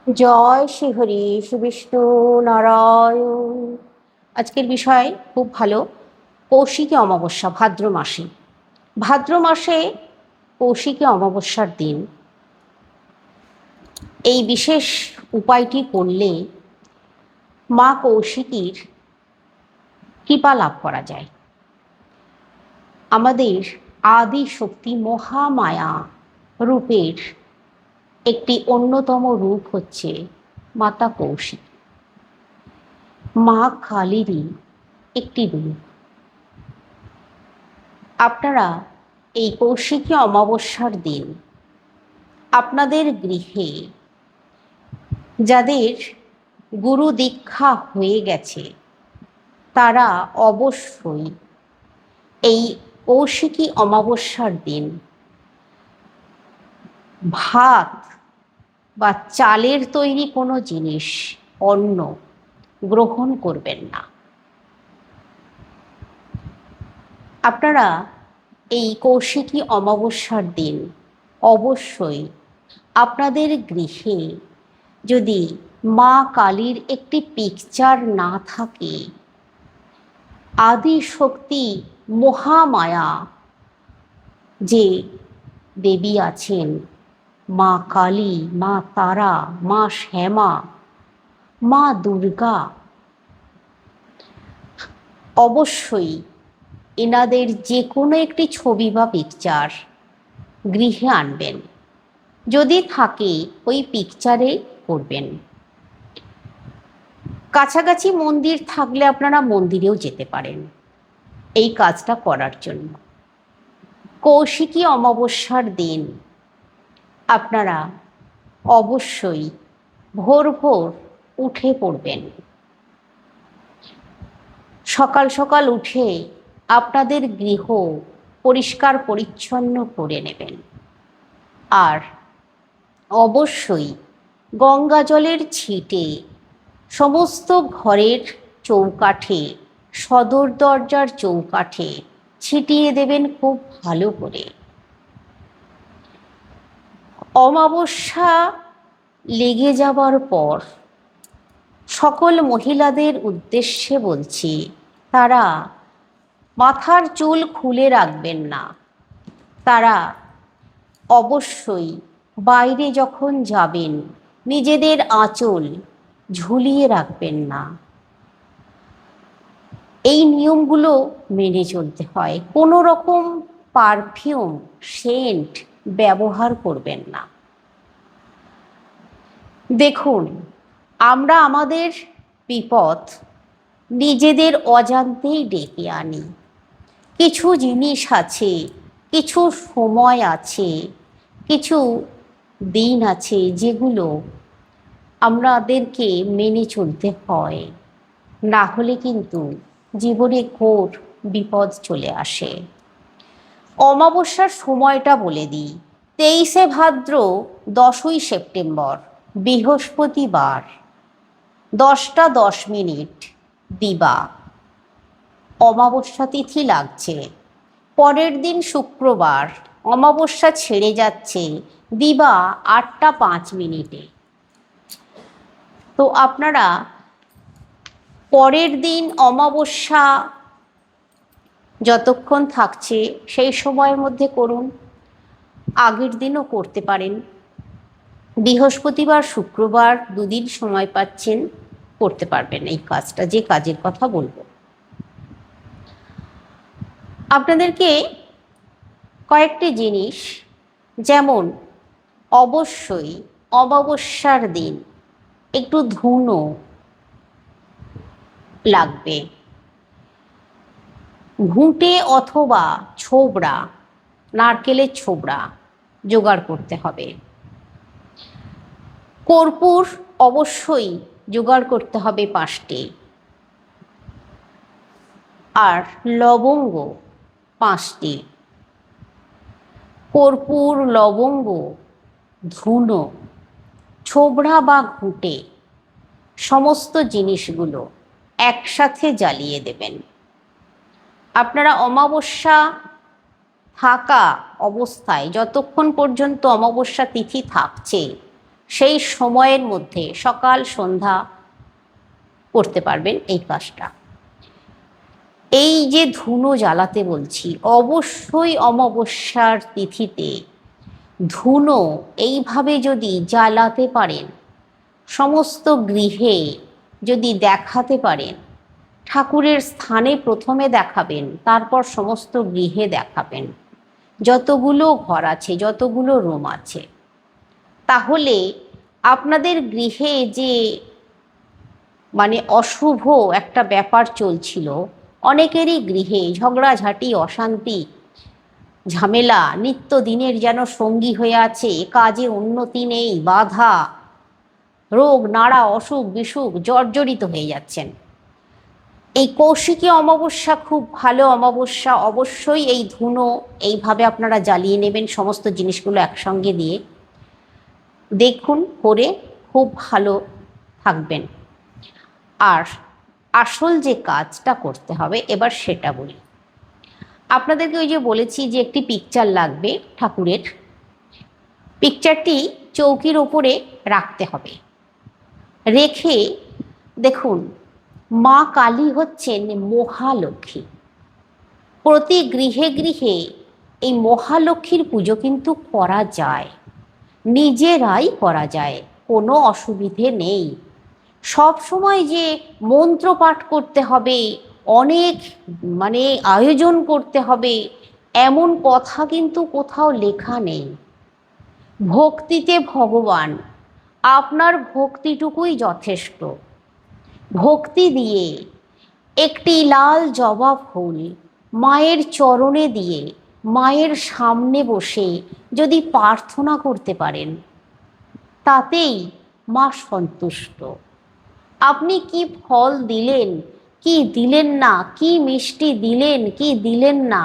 জয় শ্রী হরি শ্রী বিষ্ণু নারায়ণ। আজকের বিষয় খুব ভালো। কৌশিকী অমাবস্যা ভাদ্র মাসে কৌশিকী অমাবস্যার দিন এই বিশেষ উপায়টি করলে মা কৌশিকীর কৃপা লাভ করা যায়। আমাদের আদি শক্তি মহামায়া রূপের একটি অন্যতম রূপ হচ্ছে মাতা কৌশিকী, মা কালীরই একটি রূপ। আপনারা এই কৌশিকী অমাবস্যার দিন আপনাদের গৃহে যাদের গুরু দীক্ষা হয়ে গেছে তারা অবশ্যই এই কৌশিকী অমাবস্যার দিন ভাত বা চালের তৈরি কোনো জিনিস, অন্ন গ্রহণ করবেন না। আপনারা এই কৌশিকী অমাবস্যার দিন অবশ্যই আপনাদের গৃহে যদি মা কালীর একটি পিকচার না থাকে, আদি শক্তি মহামায়া যে দেবী আছেন, মা কালী, মা তারা, মা শ্যামা, মা দুর্গা, অবশ্যই এনাদের যে কোনো একটি ছবি বা পিকচার গৃহে আনবেন। যদি থাকে ওই পিকচারে করবেন। কাছাকাছি মন্দির থাকলে আপনারা মন্দিরেও যেতে পারেন এই কাজটা করার জন্য। কৌশিকী অমাবস্যার দিন আপনারা অবশ্যই ভোর ভোর উঠে পড়বেন। সকাল সকাল উঠে আপনাদের গৃহ পরিষ্কার পরিচ্ছন্ন করে নেবেন। আর অবশ্যই গঙ্গা জলের ছিটে সমস্ত ঘরের চৌকাঠে, সদর দরজার চৌকাঠে ছিটিয়ে দেবেন খুব ভালো করে। অমাবস্যা লেগে যাবার পর সকল মহিলাদের উদ্দেশ্যে বলছি, তারা মাথার চুল খুলে রাখবেন না। তারা অবশ্যই বাইরে যখন যাবেন নিজেদের আঁচল ঝুলিয়ে রাখবেন না। এই নিয়মগুলো মেনে চলতে হয়। কোনো রকম পারফিউম, সেন্ট ব্যবহার করবেন না। দেখুন, আমরা আমাদের বিপদ নিজেদের অজান্তেই ডেকে আনি। কিছু জিনিস আছে, কিছু সময় আছে, কিছু দিন আছে যেগুলো আমাদেরকে মেনে চলতে হয়, না হলে কিন্তু জীবনে ঘোর বিপদ চলে আসে। অমাবস্যার সময়টা বলে দিই, 23শে ভাদ্র, 10ই সেপ্টেম্বর, বৃহস্পতিবার, 10টা 10 মিনিট দিবা অমাবস্যা তিথি লাগছে। পরের দিন শুক্রবার, অমাবস্যা ছেড়ে যাচ্ছে দিবা 8টা 5 মিনিটে। তো আপনারা পরের দিন অমাবস্যা যতক্ষণ থাকছে সেই সময়ের মধ্যে করুন, আগের দিনও করতে পারেন। বৃহস্পতিবার শুক্রবার দুদিন সময় পাচ্ছেন, করতে পারবেন এই কাজটা, যে কাজের কথা বলবো। আপনাদেরকে কয়েকটি জিনিস, যেমন অবশ্যই অমাবস্যার দিন একটু ধুনো লাগবে, ঘুঁটে অথবা ছোবড়া, নারকেলের ছোবড়া জোগাড় করতে হবে। কর্পূর অবশ্যই জোগাড় করতে হবে 5টি, আর লবঙ্গ 5টি। কর্পূর, লবঙ্গ, ধুনো, ছোবড়া বা ঘুঁটে সমস্ত জিনিসগুলো একসাথে জ্বালিয়ে দেবেন। আপনারা অমাবস্যা থাকা অবস্থায়, যতক্ষণ পর্যন্ত অমাবস্যা তিথি থাকছে, সেই সময়ের মধ্যে সকাল সন্ধ্যা করতে পারবেন এই কাজটা। এই যে ধুনো জ্বালাতে বলছি, অবশ্যই অমাবস্যার তিথিতে ধুনো এইভাবে যদি জ্বালাতে পারেন, সমস্ত গৃহে যদি দেখাতে পারেন, ঠাকুরের স্থানে প্রথমে দেখাবেন, তারপর সমস্ত গৃহে দেখাবেন, যতগুলো ঘর আছে, যতগুলো রুম আছে, তাহলে আপনাদের গৃহে যে অশুভ একটা ব্যাপার চলছিল, অনেকেরই গৃহে ঝগড়াঝাঁটি, অশান্তি, ঝামেলা নিত্যদিনের যেন সঙ্গী হয়ে আছে, কাজে উন্নতি নেই, বাধা, রোগ নাড়া, অসুখ বিসুখ, জর্জরিত হয়ে যাচ্ছেন। এই কৌশিকী অমাবস্যা খুব ভালো অমাবস্যা। অবশ্যই এই ধুনো এইভাবে আপনারা জ্বালিয়ে নেবেন, সমস্ত জিনিসগুলো একসঙ্গে দিয়ে দেখুন, করে খুব ভালো থাকবেন। আর আসল যে কাজটা করতে হবে এবার সেটা বলি। আপনাদেরকে ওই যে বলেছি যে একটি পিকচার লাগবে ঠাকুরের, পিকচারটি চৌকির ওপরে রাখতে হবে। রেখে দেখুন, মা কালী হচ্ছেন মহালক্ষ্মী। প্রতি গৃহে গৃহে এই মহালক্ষ্মীর পুজো কিন্তু করা যায়, নিজেরাই করা যায়, কোনো অসুবিধে নেই। সব সময় যে মন্ত্র পাঠ করতে হবে, অনেক আয়োজন করতে হবে, এমন কথা কিন্তু কোথাও লেখা নেই। ভক্তিতে ভগবান, আপনার ভক্তিটুকুই যথেষ্ট। ভক্তি দিয়ে একটি লাল জবা ফুল মায়ের চরণে দিয়ে, মায়ের সামনে বসে যদি প্রার্থনা করতে পারেন, তাতেই মা সন্তুষ্ট। আপনি কি ফল দিলেন, কি দিলেন না, কি মিষ্টি দিলেন, কি দিলেন না,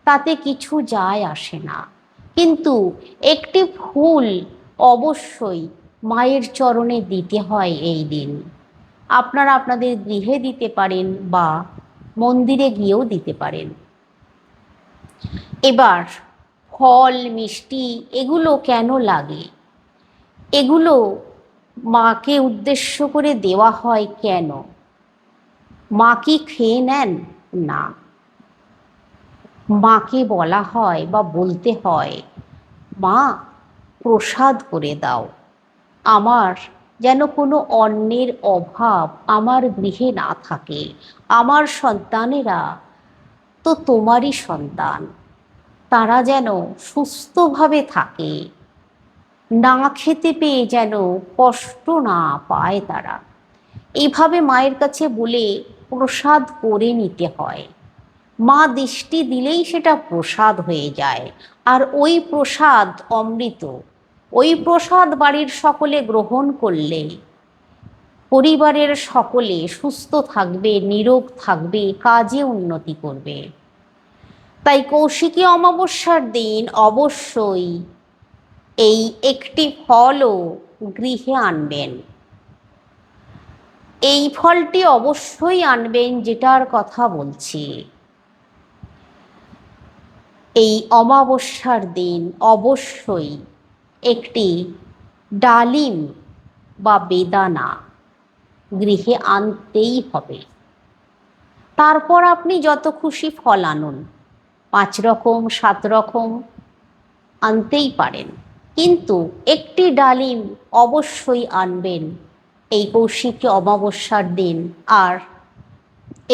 তাতে কিছু যায় আসে না। কিন্তু একটি ফুল অবশ্যই মায়ের চরণে দিতে হয় এই দিন। আপনারা আপনাদের গৃহে দিতে পারেন বা মন্দিরে গিয়েও দিতে পারেন। এবার ফল মিষ্টি এগুলো কেন লাগে, এগুলো মাকে উদ্দেশ্য করে দেওয়া হয় কেন? মা কি খেয়ে নেন? না, মাকে বলা হয় বা বলতে হয়, মা প্রসাদ করে দাও, আমার যেন কোনো অন্নের অভাব আমার গৃহে না থাকে। আমার সন্তানেরা তো তোমারই সন্তান, তারা যেন সুস্থভাবে থাকে, না খেতে পেয়ে যেন কষ্ট না পায় তারা। এইভাবে মায়ের কাছে বলে প্রসাদ করে নিতে হয়। মা দৃষ্টি দিলেই সেটা প্রসাদ হয়ে যায়। আর ওই প্রসাদ অমৃত, ওই প্রসাদ বাড়ির সকলে গ্রহণ করলে পরিবারের সকলে সুস্থ থাকবে, নিরোগ থাকবে, কাজে উন্নতি করবে। তাই কৌশিকী অমাবস্যার দিন অবশ্যই এই একটি ফলও গৃহে আনবেন। এই ফলটি অবশ্যই আনবেন যেটার কথা বলছি। এই অমাবস্যার দিন অবশ্যই একটি ডালিম বা বেদানা গৃহে আনতেই হবে। তারপর আপনি যত খুশি ফল আনুন, 5 রকম 7 রকম আনতেই পারেন, কিন্তু একটি ডালিম অবশ্যই আনবেন এই কৌশিকী অমাবস্যার দিন। আর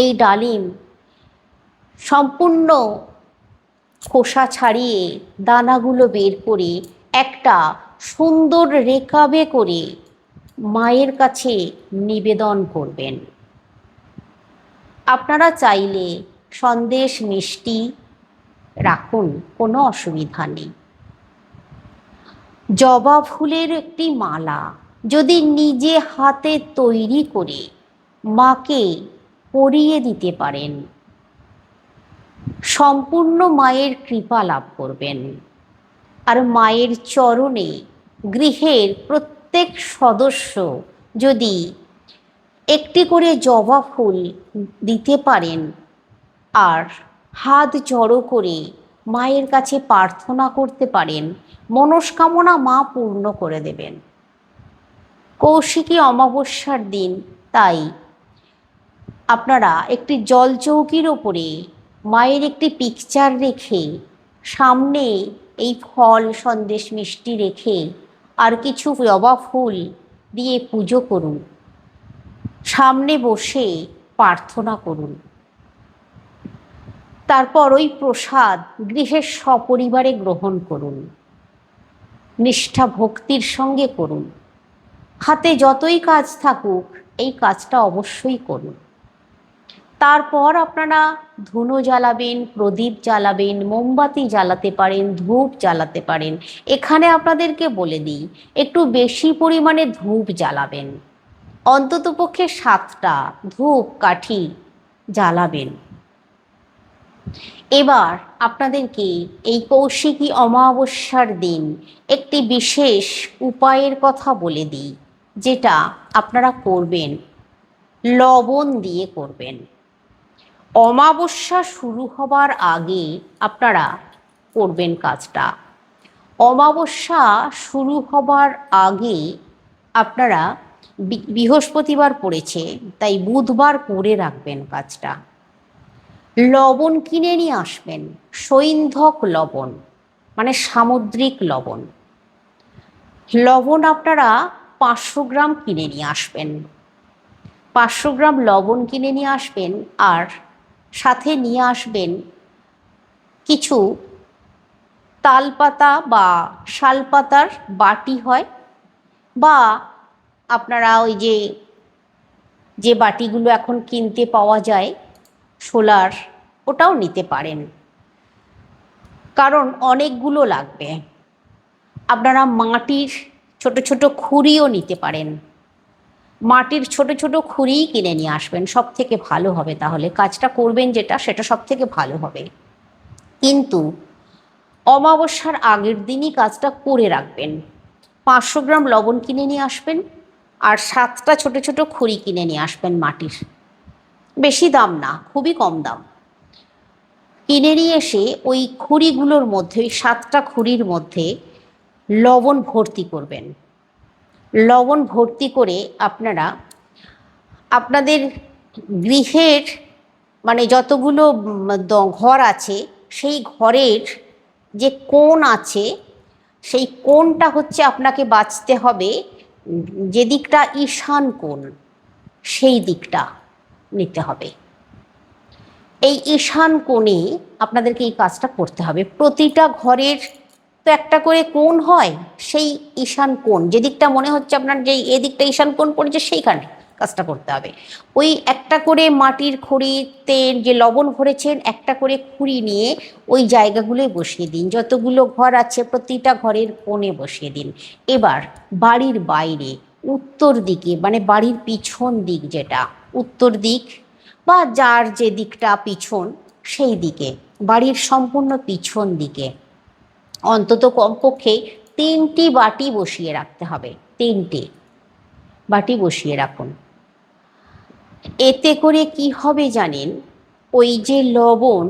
এই ডালিম সম্পূর্ণ খোসা ছাড়িয়ে দানাগুলো বের করে একটা সুন্দর রেকাবে করে মায়ের কাছে নিবেদন করবেন। আপনারা চাইলে সন্দেশ মিষ্টি রাখুন, কোনো অসুবিধা নেই। জবা ফুলের একটি মালা যদি নিজে হাতে তৈরি করে মাকে পরিয়ে দিতে পারেন, সম্পূর্ণ মায়ের কৃপা লাভ করবেন। আর মায়ের চরণে গৃহের প্রত্যেক সদস্য যদি একটি করে জবা ফুল দিতে পারেন আর হাত জড়ো করে মায়ের কাছে প্রার্থনা করতে পারেন, মনস্কামনা মা পূর্ণ করে দেবেন। কৌশিকী অমাবস্যার দিন তাই আপনারা একটি জলচৌকির ওপরে মায়ের একটি পিকচার রেখে সামনে এই ফল সন্দেশ মিষ্টি রেখে আর কিছু জবা ফুল দিয়ে পুজো করুন, সামনে বসে প্রার্থনা করুন। তারপর ওই প্রসাদ গৃহের সপরিবারে গ্রহণ করুন, নিষ্ঠা ভক্তির সঙ্গে করুন। হাতে যতই কাজ থাকুক এই কাজটা অবশ্যই করুন। তারপর আপনারা ধুনো জ্বালাবেন, প্রদীপ জ্বালাবেন, মোমবাতি জ্বালাতে পারেন, ধূপ জ্বালাতে পারেন। এখানে আপনাদেরকে বলে দিই, একটু বেশি পরিমাণে ধূপ জ্বালাবেন, অন্ততপক্ষে 7টা ধূপ কাঠি জ্বালাবেন। এবার আপনাদেরকে এই কৌশিকী অমাবস্যার দিন একটি বিশেষ উপায়ের কথা বলে দিই, যেটা আপনারা করবেন, লবণ দিয়ে করবেন। অমাবস্যা শুরু হবার আগে আপনারা করবেন কাজটা। অমাবস্যা শুরু হবার আগে আপনারা, বৃহস্পতিবার পড়েছে তাই বুধবার করে রাখবেন কাজটা। লবণ কিনে নিয়ে আসবেন, সৈন্ধক লবণ মানে সামুদ্রিক লবণ। লবণ আপনারা 500 গ্রাম কিনে নিয়ে আসবেন। 500 গ্রাম লবণ কিনে নিয়ে আসবেন, আর সাথে নিয়ে আসবেন কিছু তালপাতা বা শালপাতার বাটি হয়, বা আপনারা ওই যে বাটিগুলো এখন কিনতে পাওয়া যায় সোলার, ওটাও নিতে পারেন, কারণ অনেকগুলো লাগবে। আপনারা মাটির ছোট ছোট খুঁড়িও নিতে পারেন, মাটির ছোট ছোট খুঁড়িই কিনে নিয়ে আসবেন, সব থেকে ভালো হবে। তাহলে কাজটা করবেন যেটা, সেটা সব থেকে ভালো হবে। কিন্তু অমাবস্যার আগের দিনই কাজটা করে রাখবেন। 500 গ্রাম লবণ কিনে নিয়ে আসবেন, আর 7টা ছোট ছোট খুঁড়ি কিনে নিয়ে আসবেন মাটির, বেশি দাম না, খুবই কম দাম। কিনে নিয়ে এসে ওই খুঁড়িগুলোর মধ্যে, ওই 7টা খুঁড়ির মধ্যে লবণ ভর্তি করবেন। লবণ ভর্তি করে আপনারা আপনাদের গৃহের মানে যতগুলো ঘর আছে সেই ঘরের যে কোণ আছে, সেই কোণটা হচ্ছে আপনাকে বাছতে হবে, যে দিকটা ঈশান কোণ সেই দিকটা নিতে হবে। এই ঈশান কোণে আপনাদেরকে এই কাজটা করতে হবে। প্রতিটা ঘরের তো একটা করে কোণ হয়, সেই ঈশান কোণ যে দিকটা মনে হচ্ছে আপনার যে এদিকটা ঈশান কোণ পড়েছে, সেইখানে কাজটা করতে হবে। ওই একটা করে মাটির খুঁড়িতে যে লবণ ভরেছেন, একটা করে খুঁড়ি নিয়ে ওই জায়গাগুলোয় বসিয়ে দিন। যতগুলো ঘর আছে প্রতিটা ঘরের কোণে বসিয়ে দিন। এবার বাড়ির বাইরে উত্তর দিকে, মানে বাড়ির পিছন দিক, যেটা উত্তর দিক বা যার যে দিকটা পিছন, সেই দিকে, বাড়ির সম্পূর্ণ পিছন দিকে অন্তত কমপক্ষে 3টি বাটি বসিয়ে রাখতে হবে। 3টে বাটি বসিয়ে রাখুন। এতে করে কি হবে জানেন, ওই যে লবণ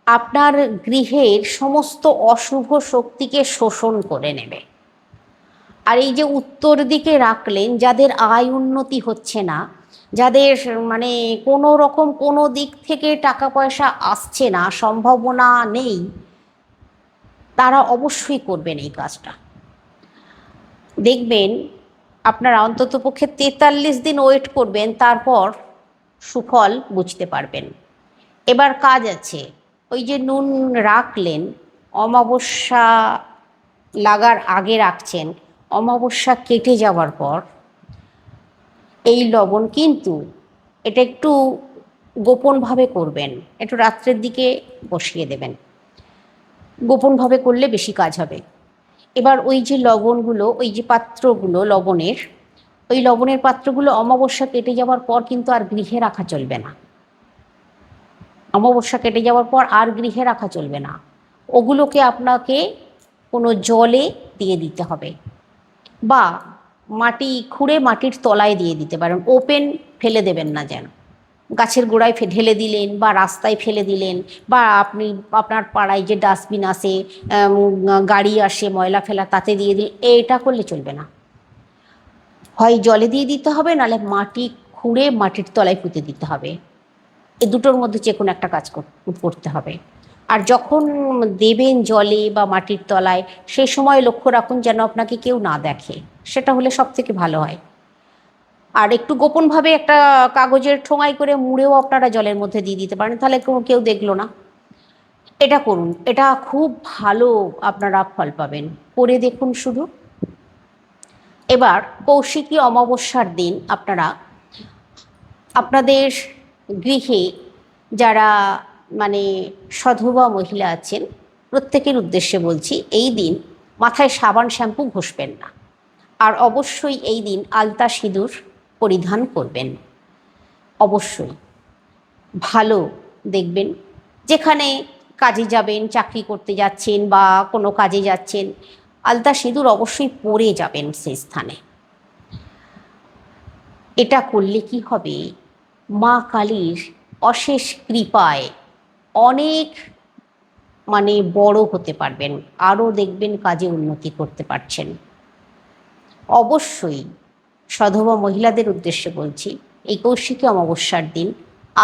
আপনার গৃহের সমস্ত অশুভ শক্তিকে শোষণ করে নেবে। আর এই যে উত্তর দিকে রাখলেন, যাদের আয় উন্নতি হচ্ছে না, যাদের মানে কোনো রকম কোনো দিক থেকে টাকা পয়সা আসছে না, সম্ভাবনা নেই, তারা অবশ্যই করবেন এই কাজটা। দেখবেন আপনারা অন্ততপক্ষে 43 দিন ওয়েট করবেন, তারপর সুফল বুঝতে পারবেন। এবার কাজ আছে, ওই যে নুন রাখলেন, অমাবস্যা লাগার আগে রাখছেন, অমাবস্যা কেটে যাওয়ার পর এই লবণ কিন্তু এটা একটু গোপনভাবে করবেন, একটু রাত্রের দিকে বসিয়ে দেবেন, গোপনভাবে করলে বেশি কাজ হবে। এবার ওই যে লবণগুলো, ওই যে পাত্রগুলো লবণের, ওই লবণের পাত্রগুলো অমাবস্যা কেটে যাওয়ার পর কিন্তু আর গৃহে রাখা চলবে না। অমাবস্যা কেটে যাওয়ার পর আর গৃহে রাখা চলবে না, ওগুলোকে আপনাকে কোনো জলে দিয়ে দিতে হবে, বা মাটি খুঁড়ে মাটির তলায় দিয়ে দিতে পারেন। ওপেন ফেলে দেবেন না, যেন গাছের গোড়ায় ঢেলে দিলেন বা রাস্তায় ফেলে দিলেন, বা আপনি আপনার পাড়ায় যে ডাস্টবিন আসে, গাড়ি আসে ময়লা ফেলা, তাতে দিয়ে দিলেন, এটা করলে চলবে না। হয় জলে দিয়ে দিতে হবে, নাহলে মাটি খুঁড়ে মাটির তলায় পুঁতে দিতে হবে। এই দুটোর মধ্যে যে কোনো একটা কাজ করতে হবে। আর যখন দেবেন জলে বা মাটির তলায়, সেই সময় লক্ষ্য রাখুন যেন আপনাকে কেউ না দেখে, সেটা হলে সব থেকে ভালো হয়। আর একটু গোপনভাবে একটা কাগজের ঠোঙায় করে মুড়েও আপনারা জলের মধ্যে দিয়ে দিতে পারেন, তাহলে কেউ দেখলো না। এটা করুন, এটা খুব ভালো আপনারা ফল পাবেন, করে দেখুন শুধু। এবার কৌশিকী অমাবস্যার দিন আপনারা আপনাদের গৃহে যারা মানে সধবা মহিলা আছেন, প্রত্যেকের উদ্দেশ্যে বলছি, এই দিন মাথায় সাবান শ্যাম্পু ঘষবেন না। আর অবশ্যই এই দিন আলতা সিঁদুর পরিধান করবেন, অবশ্যই। ভালো দেখবেন, যেখানে কাজে যাবেন, চাকরি করতে যাচ্ছেন বা কোনো কাজে যাচ্ছেন, আলতা সিঁদুর অবশ্যই পরে যাবেন সেই স্থানে। এটা করলে কি হবে, মা কালীর অশেষ কৃপায় অনেক বড় হতে পারবেন, আরও দেখবেন কাজে উন্নতি করতে পারছেন। অবশ্যই সধবা মহিলাদের উদ্দেশ্যে বলছি, এই কৌশিকী অমাবস্যার দিন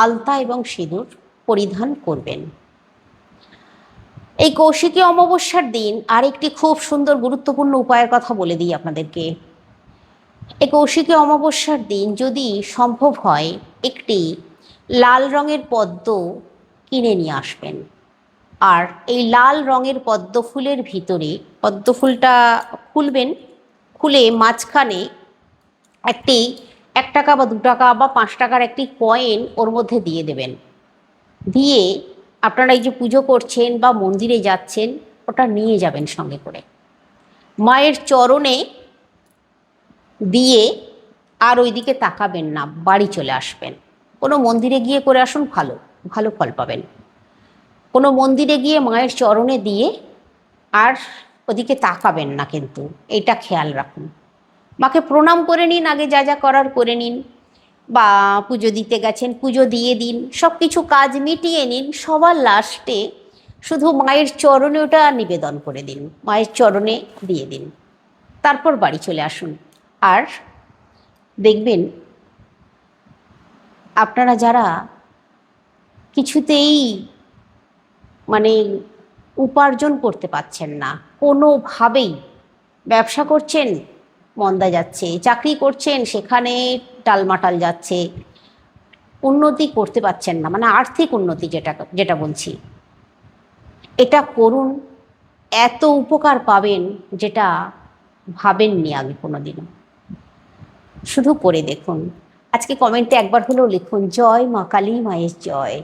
আলতা এবং সিঁদুর পরিধান করবেন। এই কৌশিকী অমাবস্যার দিন আরেকটি খুব সুন্দর গুরুত্বপূর্ণ উপায়ের কথা বলে দিই আপনাদেরকে। এই কৌশিকী অমাবস্যার দিন যদি সম্ভব হয়, একটি লাল রঙের পদ্ম কিনে নিয়ে আসবেন। আর এই লাল রঙের পদ্ম ফুলের ভিতরে, পদ্ম ফুলটা খুলবেন, খুলে মাঝখানে একটি 1 টাকা বা 2 টাকা বা 5 টাকার একটি কয়েন ওর মধ্যে দিয়ে দেবেন। দিয়ে আপনারা এই যে পুজো করছেন বা মন্দিরে যাচ্ছেন, ওটা নিয়ে যাবেন সঙ্গে করে, মায়ের চরণে দিয়ে আর ওইদিকে তাকাবেন না, বাড়ি চলে আসবেন। কোনো মন্দিরে গিয়ে করে আসুন, ভালো ভালো ফল পাবেন। কোনো মন্দিরে গিয়ে মায়ের চরণে দিয়ে আর ওদিকে তাকাবেন না, কিন্তু এটা খেয়াল রাখুন। মাকে প্রণাম করে নিন, আগে যা যা করার করে নিন, বা পুজো দিতে গেছেন পুজো দিয়ে দিন, সব কিছু কাজ মিটিয়ে নিন। সবার লাস্টে শুধু মায়ের চরণে ওটা নিবেদন করে দিন, মায়ের চরণে দিয়ে দিন, তারপর বাড়ি চলে আসুন। আর দেখবেন, আপনারা যারা কিছুতেই মানে উপার্জন করতে পারছেন না, কোনোভাবেই, ব্যবসা করছেন মন্দা যাচ্ছে, চাকরি করছেন সেখানে টালমাটাল যাচ্ছে, উন্নতি করতে পারছেন না, আর্থিক উন্নতি যেটা যেটা বলছি, এটা করুন, এত উপকার পাবেন যেটা ভাবেননি আগে কোনোদিনও। শুধু করে দেখুন। আজকে কমেন্টে একবার হলেও লিখুন, জয় মা কালী, মায়ের জয়।